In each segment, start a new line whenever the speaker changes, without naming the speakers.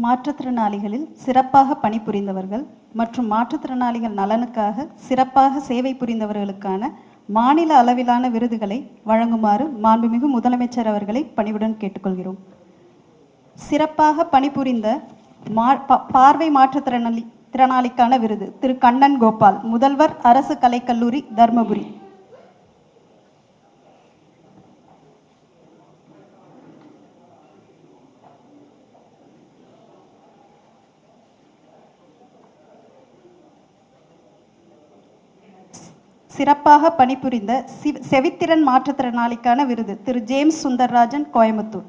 மாற்றுத்திறனாளிகளில் சிறப்பாக பணிபுரிந்தவர்கள் மற்றும் மாற்றுத்திறனாளிகள் நலனுக்காக சிறப்பாக சேவை புரிந்தவர்களுக்கான மாநில அளவிலான விருதுகளை வழங்குமாறு மாண்புமிகு முதலமைச்சர் அவர்களை பணிவுடன் கேட்டுக்கொள்கிறோம். சிறப்பாக பணிபுரிந்த பார்வை மாற்றுத்திறனாளிக்கான விருது திரு கண்ணன் கோபால், முதல்வர் அரசு கலைக்கல்லூரி, தர்மபுரி. சிறப்பாக பணிபுரிந்த செவித்திறன் மாற்றுத்திறனாளிக்கான விருது திரு ஜேம்ஸ் சுந்தர்ராஜன், கோயம்புத்தூர்.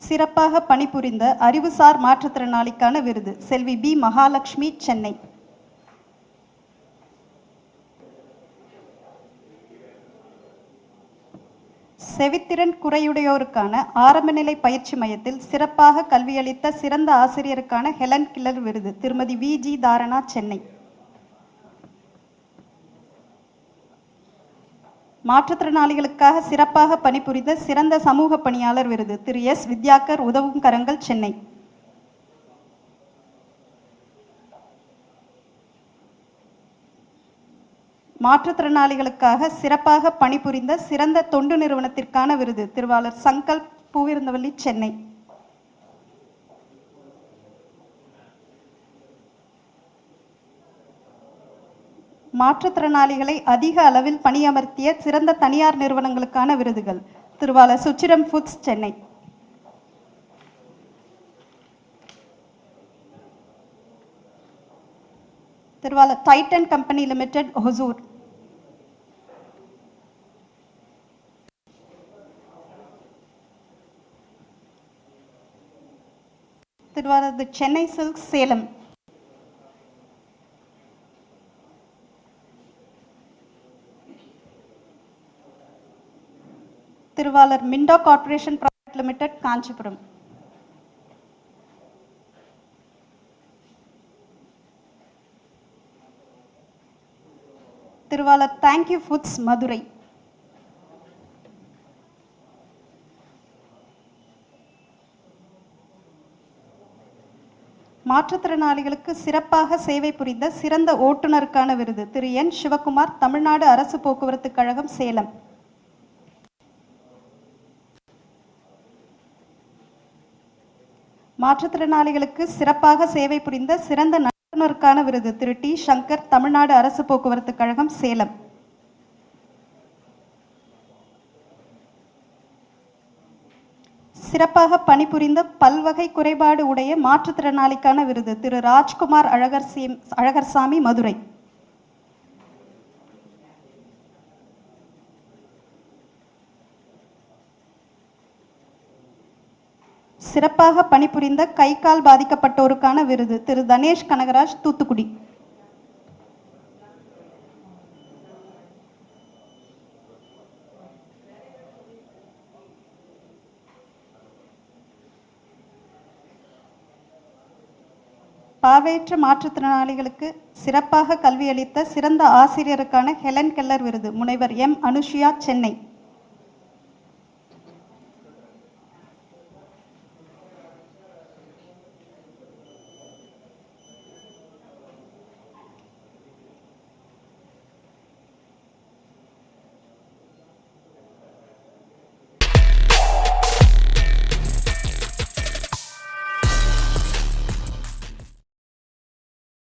சிறப்பாக பணிபுரிந்த அறிவுசார் மாற்றுத்திறனாளிக்கான விருது செல்வி பி மகாலட்சுமி, சென்னை. செவித்திறன் குறையுடையோருக்கான ஆரம்பநிலை பயிற்சி மையத்தில் சிறப்பாக கல்வியளித்த சிறந்த ஆசிரியருக்கான ஹெலன் கில்லர் விருது திருமதி வி ஜி தாரணா, சென்னை. மாற்றுத்திறனாளிகளுக்காக சிறப்பாக பணிபுரிந்த சிறந்த சமூக பணியாளர் விருது திரு எஸ் வித்யாகர், உதவும் கரங்கள், சென்னை. மாற்றுத்திறனாளிகளுக்காக சிறப்பாக பணிபுரிந்த சிறந்த தொண்டு நிறுவனத்திற்கான விருது திருவாளர் சங்கல்ப், பூவிருந்தவல்லி, சென்னை. மாற்றுத்திறனாளிகளை அதிக அளவில் பணியமர்த்திய சிறந்த தனியார் நிறுவனங்களுக்கான விருதுகள் திருவாளர் சுச்சிரம் ஃபுட்ஸ், சென்னை. திருவாளர் டைட்டன் கம்பெனி லிமிடெட், ஹொசூர். திருவாளர் சென்னை சில்க், சேலம். திருவாளர் Minto corporation private limited, Kanchipuram. திருவாளர் தேங்க்யூ ஃபுட்ஸ், மதுரை. மாற்றுத்திறனாளிகளுக்கு சிறப்பாக சேவை புரிந்த சிறந்த ஓட்டுநருக்கான விருது திரு என் சிவகுமார், தமிழ்நாடு அரசு போக்குவரத்து கழகம், சேலம். மாற்றுத்திறனாளிகளுக்கு சிறப்பாக சேவை புரிந்த சிறந்த நடத்துனருக்கான விருது திரு டி சங்கர், தமிழ்நாடு அரசு போக்குவரத்து கழகம், சேலம். சிறப்பாக பணிபுரிந்த பல்வகை குறைபாடு உடைய மாற்றுத்திறனாளிக்கான விருது திரு ராஜ்குமார் அழகர்சாமி, மதுரை. சிறப்பாக பணிபுரிந்த கை கால் பாதிக்கப்பட்டோருக்கான விருது திரு தனேஷ் கனகராஜ், தூத்துக்குடி. பார்வையற்ற மாற்றுத்திறனாளிகளுக்கு சிறப்பாக கல்வியளித்த சிறந்த ஆசிரியருக்கான ஹெலன் கெல்லர் விருது முனைவர் எம் அனுஷியா, சென்னை.